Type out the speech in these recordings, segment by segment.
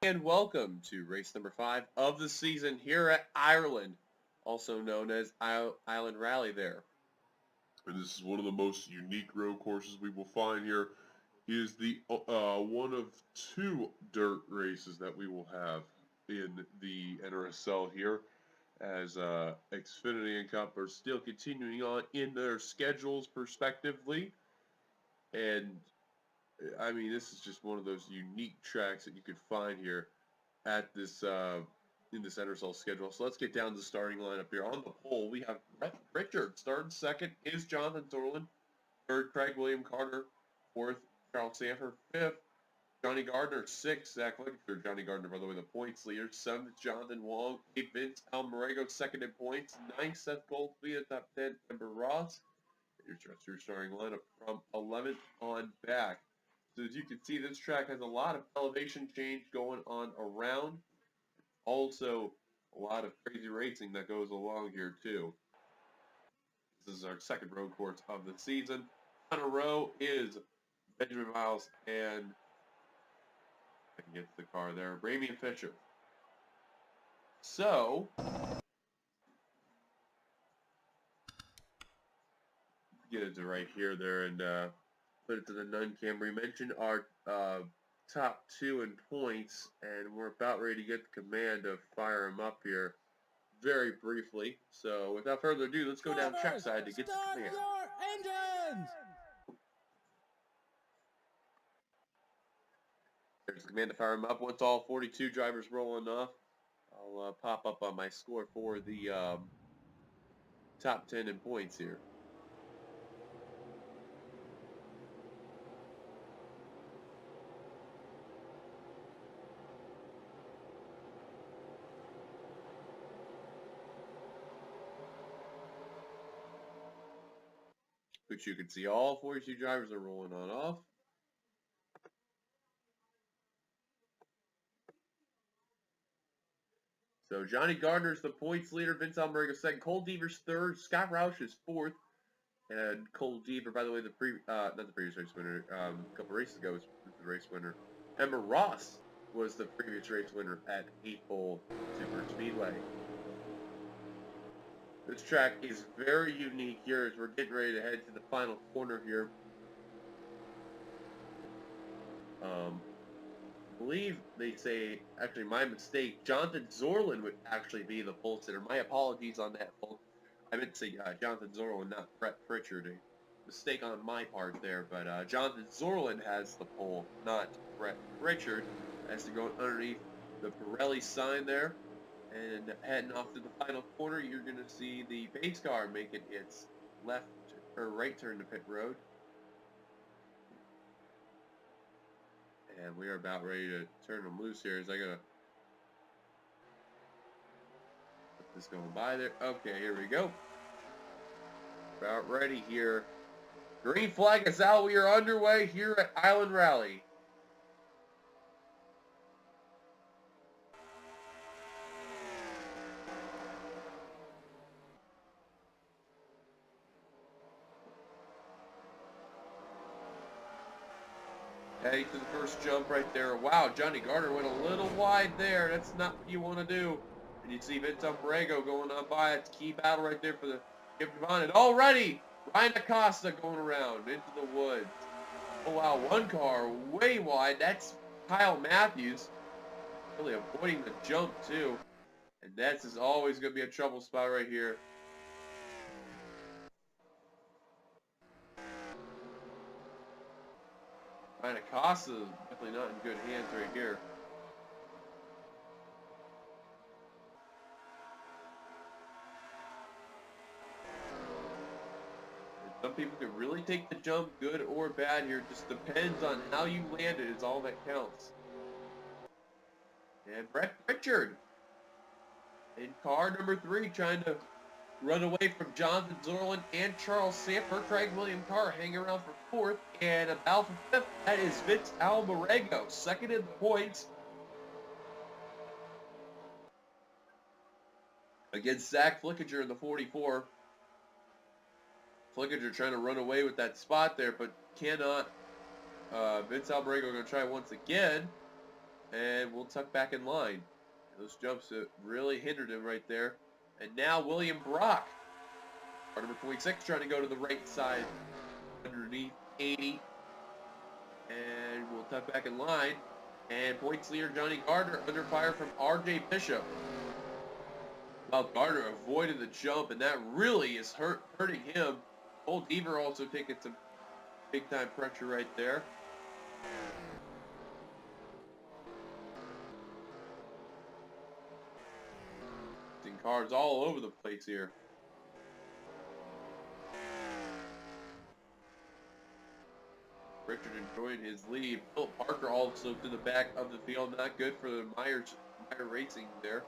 and welcome to race number 5 of the season here at Ireland, also known as Island Rally there. And this is one of the most unique road courses we will find here. It is the one of 2 dirt races that we will have in the NRSL here, as Xfinity and Cup are still continuing on in their schedules respectively. And I mean, this is just one of those unique tracks that you could find here at this in this NRSL schedule. So let's get down to the starting lineup here. On the pole, we have Brett Richard. Starting second is Jonathan Zorlin. Third, Craig William Carter. Fourth, Charles Sanford. Fifth, Johnny Gardner. Sixth, Zach Lickford. Johnny Gardner, by the way, the points leader. Seventh, Jonathan Wong. Eighth, Vince Almarego, second in points. Ninth, Seth Goldby at top 10. Ember Ross. Your starting lineup from 11th on back. So as you can see, this track has a lot of elevation change going on around. Also, a lot of crazy racing that goes along here too. This is our second road course of the season. On a row is Benjamin Miles and I can get to the car there, Ramian Fisher. So get it to right here there and put it to the nun cam. We mentioned our top 2 in points, and we're about ready to get the command to fire them up here very briefly. So without further ado, let's go down trackside to get the command. Start your engines! There's the command to fire them up. Once all 42 drivers rolling off, I'll pop up on my score for the top 10 in points here. Which you can see all 42 drivers are rolling on off. So Johnny Gardner's the points leader, Vince Almarego second, Cole Deaver's third, Scott Roush is fourth, and Cole Deaver, by the way, not the previous race winner, a couple races ago was the race winner. Ember Ross was the previous race winner at 8-Hole Super Speedway. This track is very unique here as we're getting ready to head to the final corner here. I believe they say, actually my mistake, Jonathan Zorlin would actually be the pole sitter. My apologies on that, folks. I meant to say Jonathan Zorlin, not Brett Pritchard. A mistake on my part there, but Jonathan Zorlin has the pole, not Brett Pritchard. As they're going underneath the Pirelli sign there. And heading off to the final corner, you're going to see the pace car making its left or right turn to pit road. And we are about ready to turn them loose here as I gotta put this going by there. Okay, here we go. About ready here. Green flag is out. We are underway here at Island Rally. Heading to the first jump right there. Wow, Johnny Gardner went a little wide there. That's not what you want to do. And you see Vince Almarego going on by. It's a key battle right there for the gift of honor. Already, Ryan Acosta going around into the woods. Oh, wow, one car way wide. That's Kyle Matthews. Really avoiding the jump, too. And that's is always going to be a trouble spot right here. Ryan Acosta is definitely not in good hands right here. And some people can really take the jump, good or bad here. It just depends on how you land it is all that counts. And Brett Pritchard in car number 3 trying to run away from Jonathan Zorlin and Charles Sanford. Craig William Carr hanging around for 4th. And a battle for 5th. That is Vince Almarego, second in the points. Against Zach Flickinger in the 44. Flickinger trying to run away with that spot there, but cannot. Vince Almarego going to try once again. and we'll tuck back in line. Those jumps really hindered him right there. And now William Brock, car number 26, trying to go to the right side underneath 80. And we'll tuck back in line. And points leader Johnny Gardner under fire from R.J. Bishop. Well, Gardner avoided the jump, and that really is hurting him. Old Deaver also taking some big-time pressure right there. Seeing cars all over the place here. Richard enjoying his lead. Philip Parker also to the back of the field. Not good for the Meyer Racing there.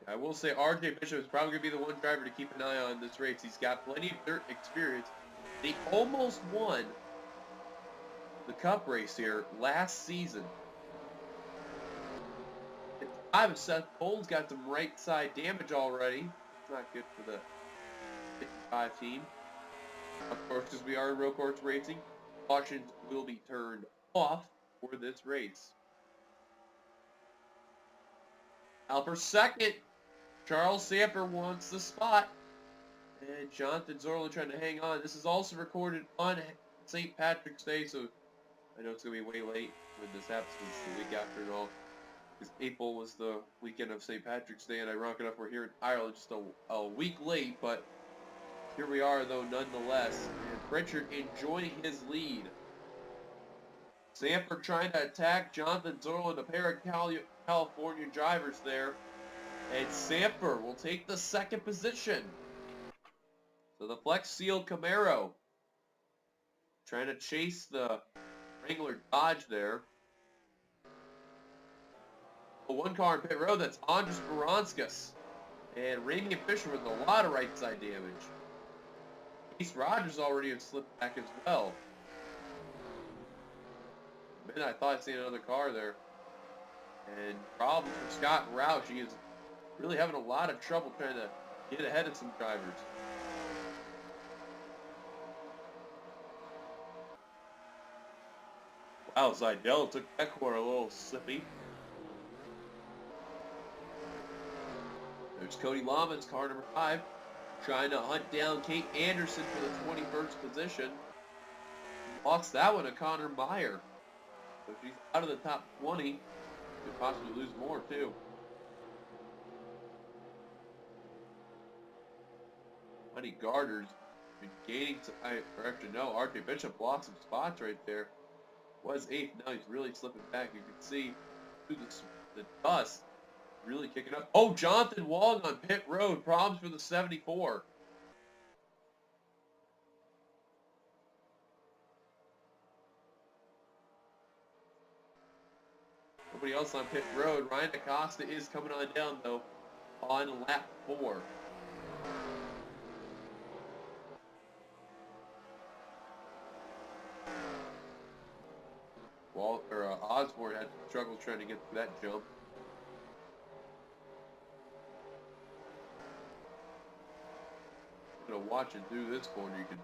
I will say R.J. Bishop is probably going to be the one driver to keep an eye on this race. He's got plenty of dirt experience. He almost won the Cup race here last season. Seth Cole's got some right side damage already. It's not good for the 55 team. Of course, because we are in road course racing, cautions will be turned off for this race. Now for second, Charles Samper wants the spot. And Jonathan Zorlin trying to hang on. This is also recorded on St. Patrick's Day, so I know it's going to be way late when this happens. It's the week after and all. Because April was the weekend of St. Patrick's Day, and ironic enough, we're here in Ireland just a week late, but here we are, though, nonetheless. And Pritchard enjoying his lead. Samper trying to attack Jonathan Zorlin, a pair of California drivers there. And Samper will take the second position. So the Flex Seal Camaro trying to chase the Wrangler Dodge there. One car in pit road, that's Andres Baranskis. And Ramian Fisher with a lot of right side damage. East Rogers already have slipped back as well. Man, I thought I'd seen another car there. And problems for Scott Roush. He is really having a lot of trouble trying to get ahead of some drivers. Wow, Zidell took that corner a little slippy. There's Cody Lamas, car number 5, trying to hunt down Kate Anderson for the 21st position. Lost that one to Connor Meyer. So she's out of the top 20. Could possibly lose more, too. Honey Gardner's been gaining some, or actually no, R.J. Bishop lost some spots right there. Was 8th, now he's really slipping back. You can see through the dust. Really kicking up. Oh, Jonathan Wong on pit road. Problems for the 74. Nobody else on pit road. Ryan Acosta is coming on down, though, on lap 4. Osborne had trouble trying to get through that jump. Watching through this corner, you can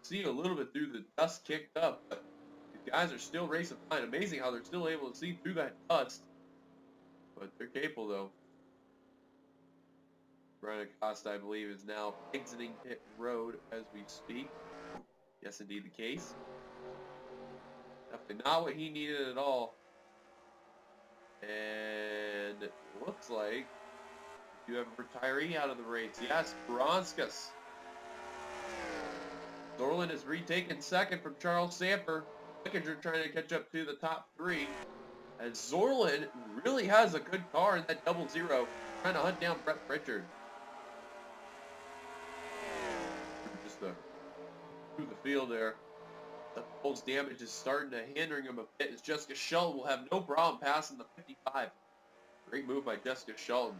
see a little bit through the dust kicked up, but the guys are still racing fine. Amazing how they're still able to see through that dust, but they're capable though. Brian Acosta, I believe, is now exiting pit road as we speak. Yes, indeed the case. Definitely not what he needed at all. And it looks like you have a retiree out of the race. Yes, Baranskis. Zorlin is retaken second from Charles Samper. Wickinger trying to catch up to the top 3. And Zorlin really has a good car in that 00, trying to hunt down Brett Pritchard. Just through the field there. The Cole's damage is starting to hindering him a bit, as Jessica Shelton will have no problem passing the 55. Great move by Jessica Shelton.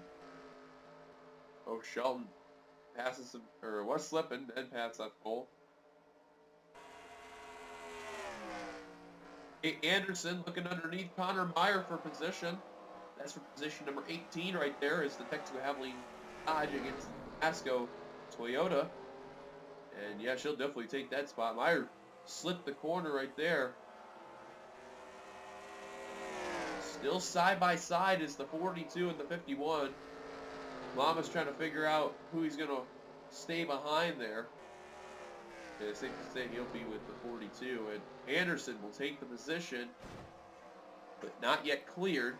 Oh, Shelton passes some, or was slipping, then passed that Cole. Anderson looking underneath Connor Meyer for position. That's for position number 18 right there, is the Texaco Havoline Dodge against Asco Toyota. And yeah, she'll definitely take that spot. Meyer slipped the corner right there. Still side by side is the 42 and the 51. Lama's trying to figure out who he's going to stay behind there. And it's safe to say he'll be with the 42. And Anderson will take the position, but not yet cleared.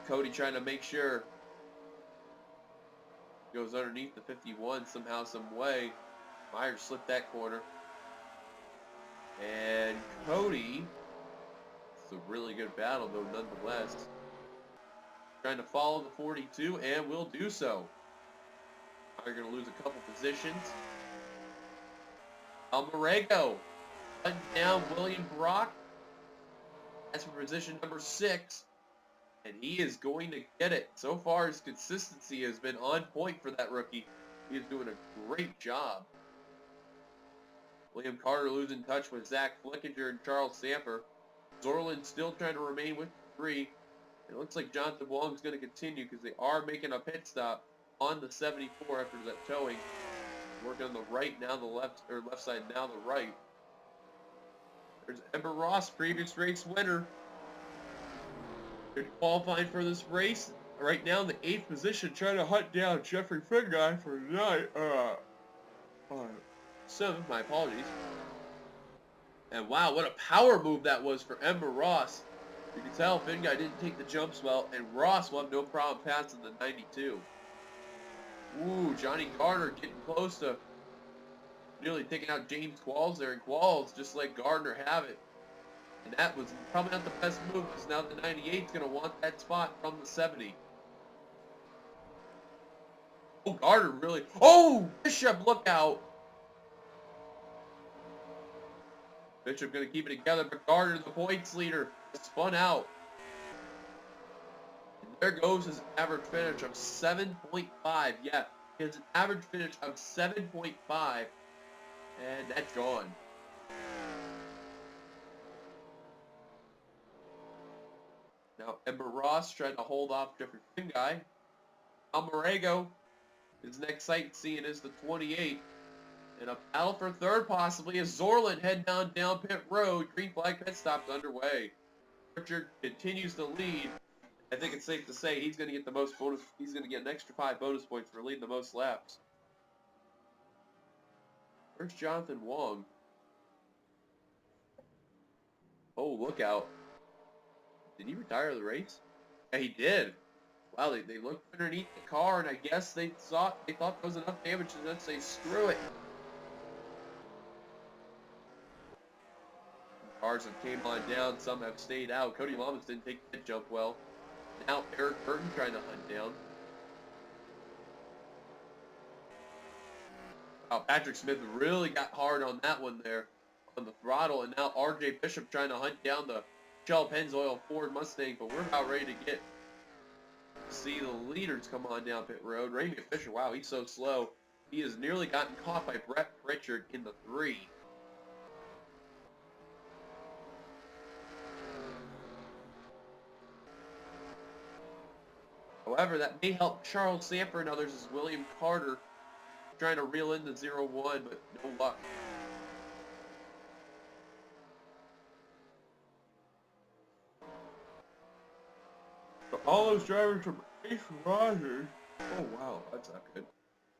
Cody trying to make sure. Goes underneath the 51 somehow, some way. Myers slipped that corner. And Cody, it's a really good battle though nonetheless. Trying to follow the 42 and will do so. They're going to lose a couple positions. Almarego cutting down William Brock. That's for position number 6. And he is going to get it. So far, his consistency has been on point for that rookie. He is doing a great job. William Carter losing touch with Zach Flickinger and Charles Samper. Zorlin still trying to remain with 3. It looks like Jonathan Wong is going to continue because they are making a pit stop on the 74 after that towing. Working on the right, now the left, or left side, now the right. There's Ember Ross, previous race winner. They're qualifying for this race. Right now in the 8th position, trying to hunt down Jeffrey Finguy for 7th, my apologies. And wow, what a power move that was for Ember Ross. You can tell Finguy didn't take the jumps well, and Ross will have no problem passing the 92. Ooh, Johnny Gardner getting close to nearly taking out James Qualls there, and Qualls just let Gardner have it. And that was probably not the best move, because now the 98 is going to want that spot from the 70. Oh, Gardner really... Oh, Bishop, look out! Bishop going to keep it together, but Gardner, the points leader, spun out. And there goes his average finish of 7.5. Yeah, he has an average finish of 7.5. And that's gone. Now, Ember Ross trying to hold off Jeffrey Finguy. Almarego, his next sightseeing is the 28. And a battle for 3rd possibly as Zorlin head down pit road. Green flag pit stop's underway. Richard continues to lead. I think it's safe to say he's going to get the most bonus. He's going to get an extra 5 bonus points for leading the most laps. Where's Jonathan Wong? Oh, look out. Did he retire the race? Yeah, he did. Wow, they looked underneath the car, and I guess they thought there was enough damage to then say, screw it. Cars have came on down, some have stayed out. Cody Lamas didn't take that jump well. Now Eric Burton trying to hunt down. Wow, Patrick Smith really got hard on that one there on the throttle, and now RJ Bishop trying to hunt down the Shell Pennzoil Ford Mustang, but we're about ready to see the leaders come on down pit road. Raymond Fisher, wow, he's so slow. He has nearly gotten caught by Brett Pritchard in the 3. However, that may help Charles Samper and others as William Carter trying to reel in the 0-1, but no luck. So all those drivers from Ace Rogers, oh wow, that's not good.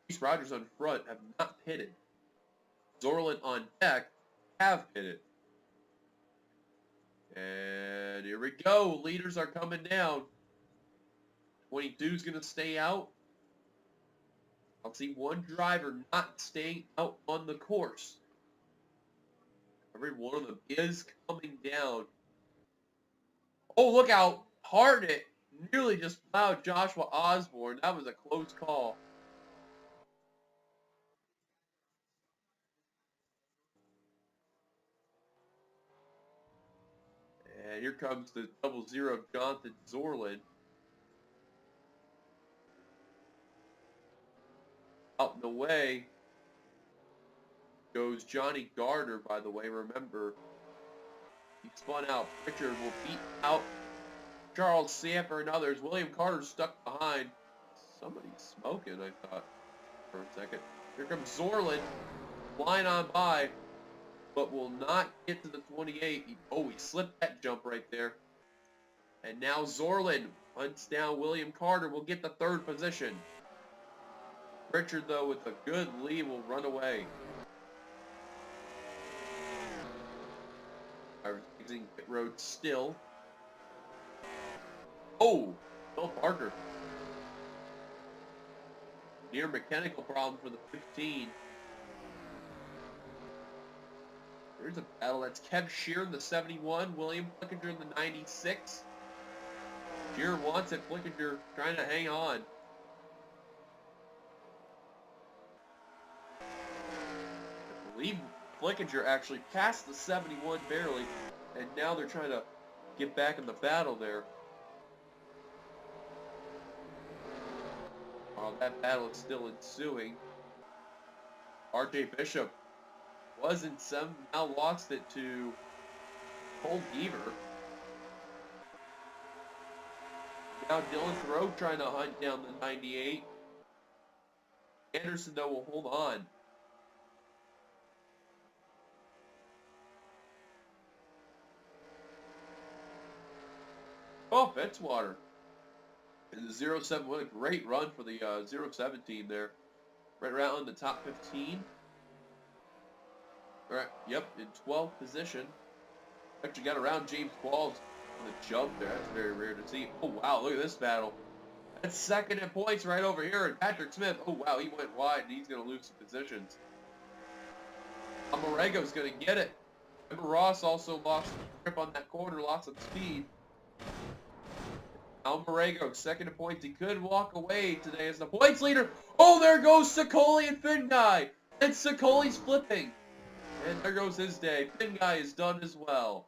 Ace Rogers on front have not pitted. Zorlin on deck have pitted. And here we go, leaders are coming down. 22's going to stay out. I'll see one driver not staying out on the course. Every one of them is coming down. Oh, look how hard it nearly just plowed Joshua Osborne. That was a close call. And here comes the 00 Jonathan Zorlin. Out in the way goes Johnny Gardner, by the way, remember. He spun out. Pritchard will beat out Charles Samper and others. William Carter stuck behind. Somebody's smoking, I thought, for a second. Here comes Zorlin. flying on by, but will not get to the 28. He slipped that jump right there. And now Zorlin hunts down William Carter. Will get the 3rd position. Pritchard, though, with a good lead, will run away. Using pit road still. Bill Parker. Near mechanical problem for the 15. There's a battle. That's Kev Shear in the 71. William Flickinger in the 96. Shear wants it. Flickinger trying to hang on. I believe Flickinger actually passed the 71 barely, and now they're trying to get back in the battle there. That battle is still ensuing. R.J. Bishop was in 7, now lost it to Cole Deaver. Now Dylan Thoreau trying to hunt down the 98. Anderson, though, will hold on. Fitzwater in the 07. What a great run for the 07 team there. Right around in the top 15. All right, yep, in 12th position. Actually got around James Qualls on the jump there. That's very rare to see. Oh, wow, look at this battle. That's 2nd in points right over here. And Patrick Smith, oh, wow, he went wide, and he's going to lose some positions. Amarego's going to get it. Emma Ross also lost grip on that corner, lost some speed. Almarego, 2nd in points. He could walk away today as the points leader. Oh, there goes Sicoli and Finguy. And Sicoli's flipping. And there goes his day. Finguy is done as well.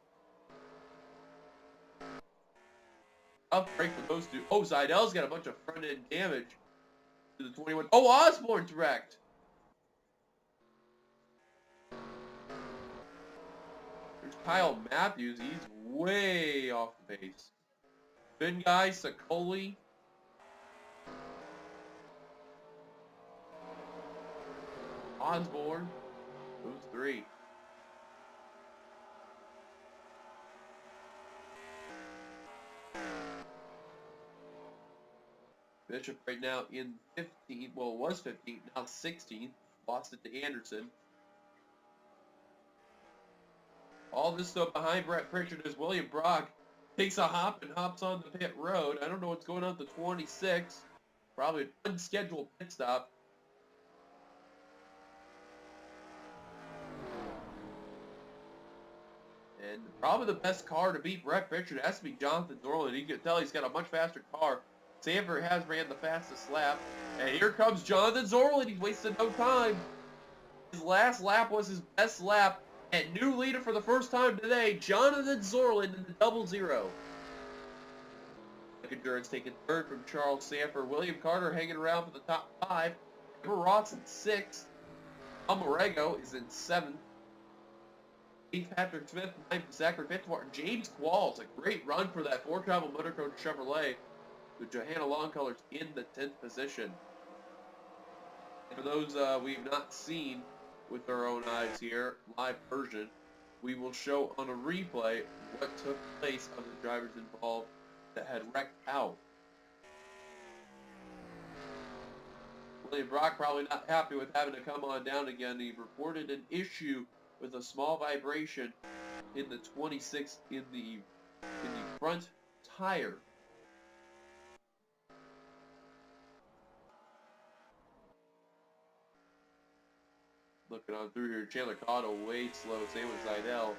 Tough break for those two. Oh, Zeidel's got a bunch of front-end damage to the 21. Oh, Osborne's wrecked. There's Kyle Matthews. He's way off the pace. Finguy, Sicoli. Osborne. Those 3. Bishop right now in 15th. Well, it was 15th, now 16th. Lost it to Anderson. All this stuff behind Brett Pritchard is William Brock. Takes a hop and hops on the pit road. I don't know what's going on at the 26. Probably an unscheduled pit stop. And probably the best car to beat Brett Pritchard has to be Jonathan Dorland. You can tell he's got a much faster car. Sanford has ran the fastest lap. And here comes Jonathan Zorlin. He wasted no time. His last lap was his best lap. And new leader for the first time today, Jonathan Zorlin in the 00. Endurance taking 3rd from Charles Sanford. William Carter hanging around for the top 5. Emma Ross in 6th. Almarego is in 7th. 8th, Patrick Smith. 9th, Zachary Fitzwater. James Qualls, a great run for that 4-travel Motor Coach Chevrolet, with Johanna Longcolors in the 10th position. And for those we've not seen with our own eyes here, live version, we will show on a replay what took place of the drivers involved that had wrecked out. William Brock probably not happy with having to come on down again. He reported an issue with a small vibration in the 26 in the front tire. Looking on through here, Chandler Cotto way slow, same with Zeidel.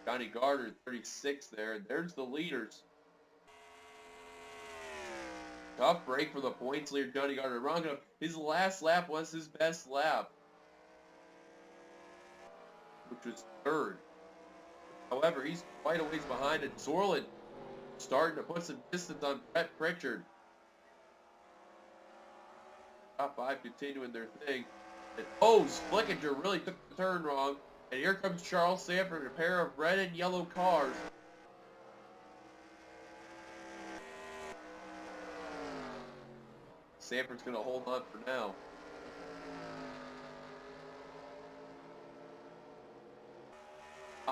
Johnny Gardner 36 there, and there's the leaders. Tough break for the points leader, Johnny Gardner. His last lap was his best lap, which was 3rd. However, he's quite a ways behind, and Zorlin starting to put some distance on Brett Pritchard. Top 5 continuing their thing. And Flickinger really took the turn wrong. And here comes Charles Sanford, a pair of red and yellow cars. Sanford's going to hold on for now.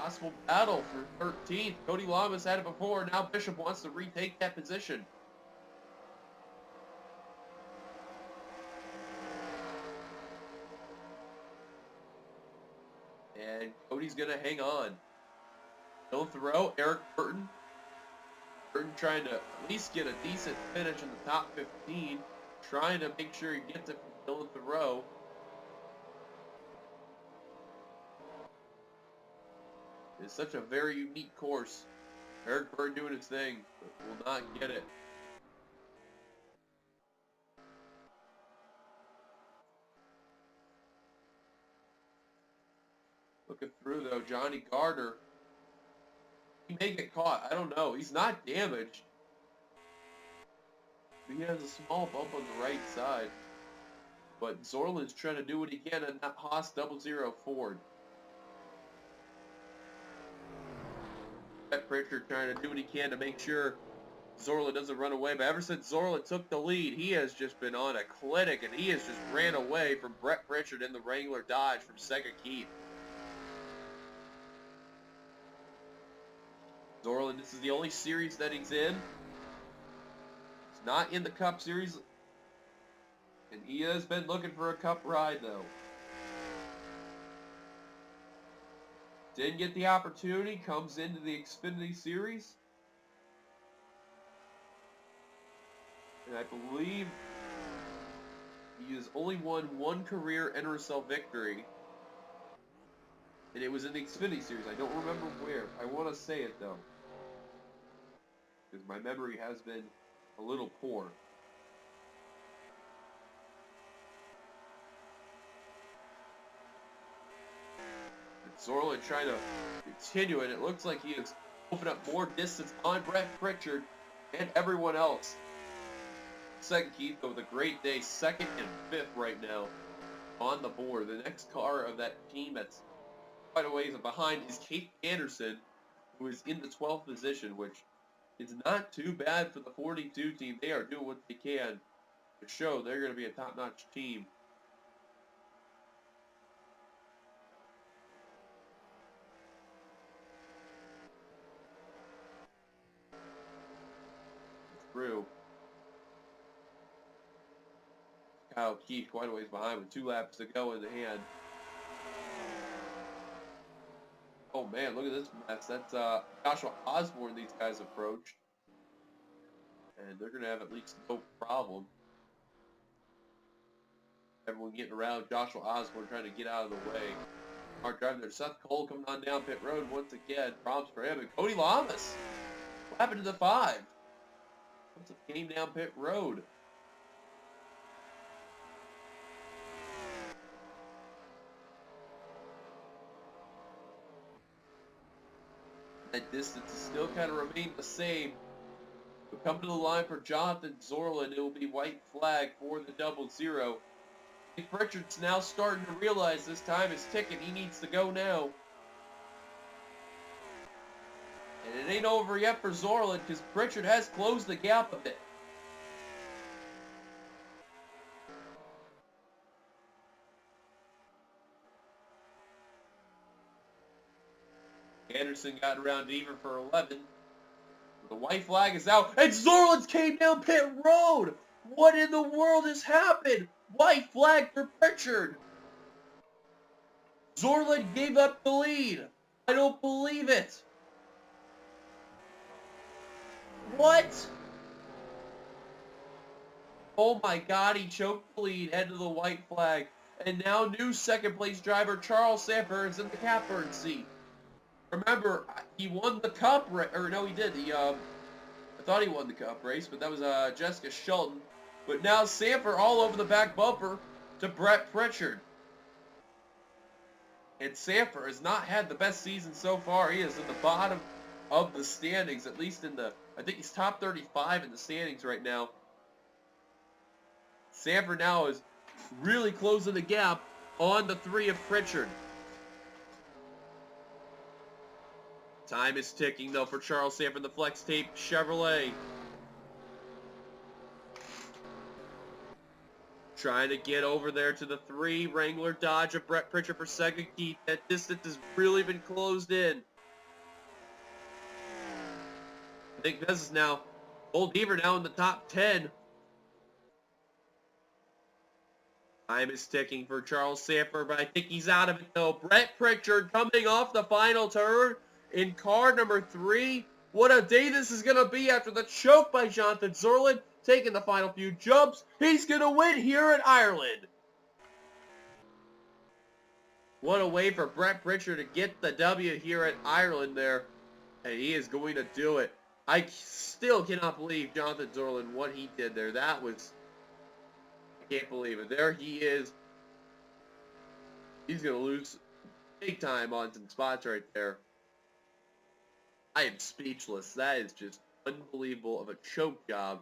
possible battle for 13th. Cody Lamas had it before. Now Bishop wants to retake that position. And Cody's going to hang on. No throw. Eric Burton. Burton trying to at least get a decent finish in the top 15. Trying to make sure he gets it from Dylan Thoreau. It's such a very unique course. Eric Burton doing his thing, but will not get it. Looking through though, Johnny Gardner. He may get caught. I don't know. He's not damaged. He has a small bump on the right side. But Zorland's trying to do what he can in that Haas 00 Ford. Brett Pritchard trying to do what he can to make sure Zorland doesn't run away. But ever since Zorland took the lead, he has just been on a clinic, and he has just ran away from Brett Pritchard in the Wrangler Dodge from second Keith. Zorland, this is the only series that he's in. He's not in the Cup Series. And he has been looking for a Cup ride, though. Didn't get the opportunity. Comes into the Xfinity Series. And I believe he has only won one career NRSL victory. And it was in the Xfinity Series. I don't remember where. I want to say it, though. Because my memory has been a little poor. And Zorland trying to continue it. It looks like he has opened up more distance on Brett Pritchard and everyone else. Second Keith, though, with a great day. Second and fifth right now on the board. The next car of that team that's quite a ways behind is Kate Anderson, who is in the 12th position, which is not too bad for the 42 team. They are doing what they can to show they're going to be a top-notch team. Through. Kyle Keith quite a ways behind with 2 laps to go in the hand. Oh man, look at this mess. That's Joshua Osborne these guys approached. And they're going to have at least no problem. Everyone getting around Joshua Osborne trying to get out of the way. Hard driving there. Seth Cole coming on down pit road once again. Problems for him. And Cody Lamas. What happened to the 5? Once it came down pit road. That distance is still kind of remained the same. But coming to the line for Jonathan Zorland, it will be white flag for the 00. Pritchard's now starting to realize this time is ticking. He needs to go now. And it ain't over yet for Zorland because Pritchard has closed the gap a bit. Anderson got around even for 11. The white flag is out, and Zorland came down pit road! What in the world has happened? White flag for Pritchard! Zorland gave up the lead! I don't believe it! What? Oh my god, he choked the lead, head to the white flag. And now new second place driver Charles Sanford is in the catbird seat. Remember, he won the Cup race, or no, he did. I thought he won the Cup race, but that was Jessica Shulton. But now Sanford all over the back bumper to Brett Pritchard. And Sanford has not had the best season so far. He is in the bottom of the standings, at least in the, I think he's top 35 in the standings right now. Sanford now is really closing the gap on the 3 of Pritchard. Time is ticking, though, for Charles Sanford, the Flex Tape Chevrolet. Trying to get over there to the 3 Wrangler Dodge of Brett Pritchard for second Keith. That distance has really been closed in. I think this is now Old Beaver now in the top 10. Time is ticking for Charles Sanford, but I think he's out of it though. Brett Pritchard coming off the final turn in car number 3. What a day this is going to be after the choke by Jonathan Zorlin, taking the final few jumps. He's going to win here in Ireland. What a way for Brett Pritchard to get the W here at Ireland there. And he is going to do it. I still cannot believe Jonathan Zorlin, what he did there. That was... I can't believe it. There he is. He's going to lose big time on some spots right there. I am speechless. That is just unbelievable of a choke job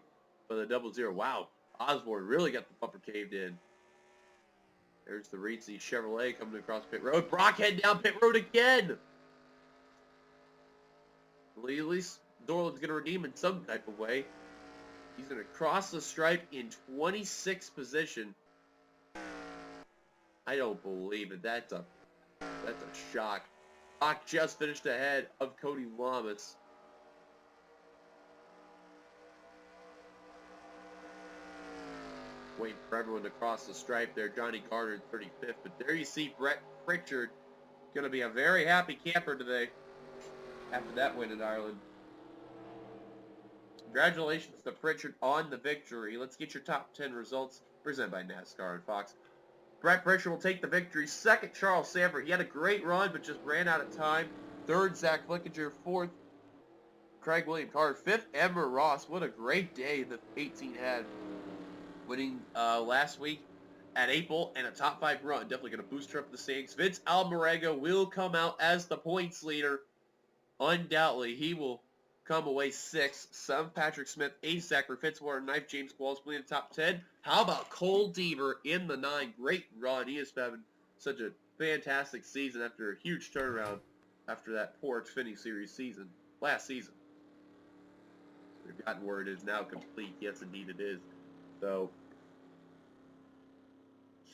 for the 0-0. Wow. Osborne really got the bumper caved in. There's the Reedsy Chevrolet coming across pit road. Brock heading down pit road again. At least Dorland's going to redeem in some type of way. He's going to cross the stripe in 26th position. I don't believe it. That's a shock. Brock just finished ahead of Cody Lamas. Waiting for everyone to cross the stripe there. Johnny Carter in 35th. But there you see Brett Pritchard. Going to be a very happy camper today after that win in Ireland. Congratulations to Pritchard on the victory. Let's get your top 10 results presented by NASCAR and Fox. Brett Pritchard will take the victory. Second, Charles Sanford. He had a great run, but just ran out of time. Third, Zach Flickinger. Fourth, Craig William Carter. Fifth, Emmer Ross. What a great day the 18 had. Winning last week at April and a top 5 run. Definitely going to boost her up the standings. Vince Almarego will come out as the points leader. Undoubtedly, he will come away 6th. 7th, Patrick Smith. 8th, Zachary Fitzwater. 9th, James Qualls in the top 10. How about Cole Deaver in the 9? Great run. He has having such a fantastic season after a huge turnaround after that poor Xfinity Series season. Last season. We've gotten where it is now complete. Yes, indeed it is. So,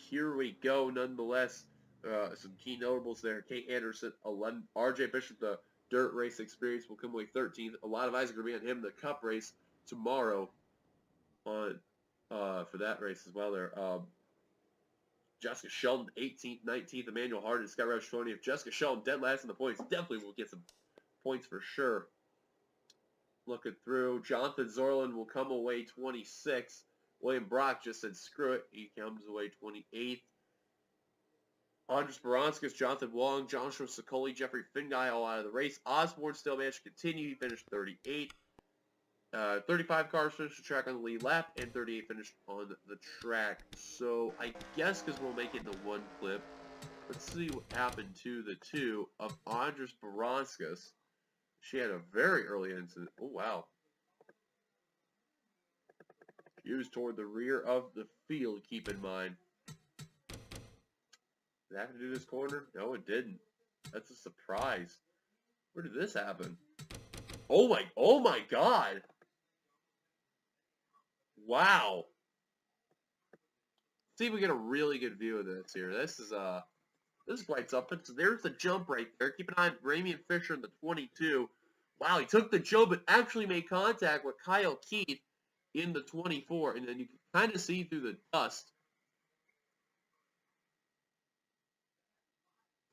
here we go nonetheless. Some key notables there. Kate Anderson, 11. RJ Bishop, the dirt race experience, will come away 13th. A lot of eyes are going to be on him. The cup race tomorrow on for that race as well there. Jessica Shelton, 18th, 19th. Emmanuel Hardin, Scott Roush, 20th. Jessica Shelton, dead last in the points. Definitely will get some points for sure. Looking through, Jonathan Zorlin will come away 26th. William Brock just said screw it. He comes away 28th. Andres Baranskis, Jonathan Wong, Joshua Sokoli, Jeffrey Finguy all out of the race. Osborne still managed to continue. He finished 38th. 35 cars finished the track on the lead lap, and 38 finished on the track. So I guess because we'll make it into one clip, let's see what happened to the 2 of Andres Baranskis. She had a very early incident. Oh, wow. She was toward the rear of the field, keep in mind. Did it have to do this corner? No, it didn't. That's a surprise. Where did this happen? Oh my God. Wow. See if we get a really good view of this here. This is quite something. So there's the jump right there. Keep an eye on Ramian Fisher in the 22. Wow, he took the jump and actually made contact with Kyle Keith in the 24. And then you can kind of see through the dust.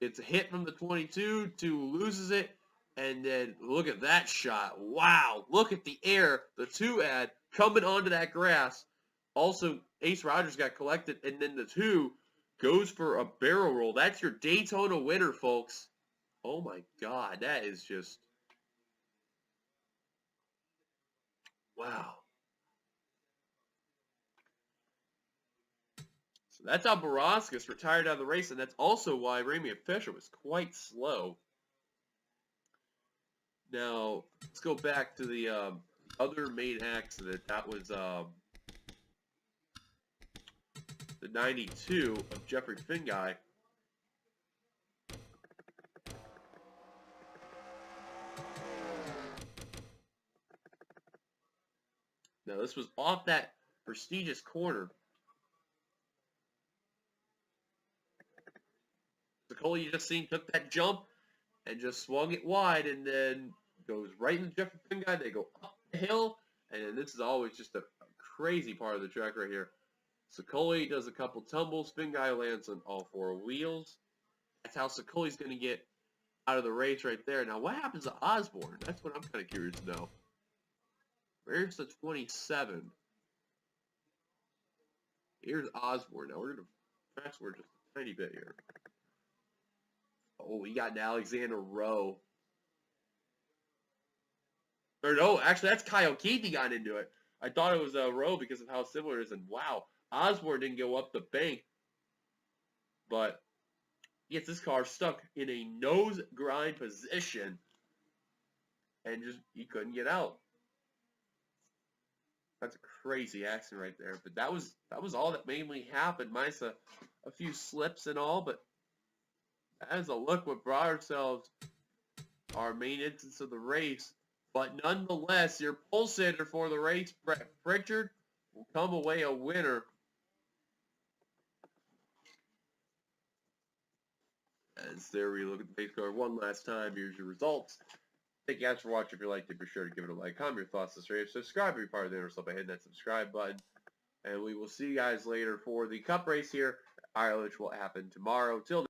It's a hit from the 22 to loses it. And then look at that shot. Wow. Look at the air the 2 had coming onto that grass. Also, Ace Rogers got collected. And then the 2 goes for a barrel roll. That's your Daytona winner, folks. Oh my God. That is just... wow. So that's how Baranskis retired out of the race. And that's also why Ramian Fisher was quite slow. Now, let's go back to the other main accident. That was the 92 of Jeffrey Finguy. Now, this was off that prestigious corner. Sokoli, you just seen, took that jump and just swung it wide and then goes right in the Jeffrey Pin guy. They go up the hill, and then this is always just a crazy part of the track right here. Sicoli does a couple tumbles. Spin guy lands on all four wheels. That's how Sicoli's going to get out of the race right there. Now, what happens to Osborne? That's what I'm kind of curious to know. Where's the 27? Here's Osborne. Now, we're going to fast forward just a tiny bit here. Oh, we got an Alexander Rowe. Or no, actually, that's Kyle Keithy got into it. I thought it was a Rowe because of how similar it is. And wow, Osborne didn't go up the bank. But gets this car stuck in a nose grind position. And just, he couldn't get out. That's a crazy accident right there. But that was all that mainly happened. Minus a few slips and all. But as a look, what brought ourselves our main instance of the race. But nonetheless, your pole sitter for the race, Brett Pritchard, will come away a winner. As there we look at the pace car one last time. Here's your results. Thank you guys for watching. If you liked it, be sure to give it a like, comment your thoughts on this race, subscribe if you're part of the NRSL by hitting that subscribe button. And we will see you guys later for the Cup race here, which will happen tomorrow. Till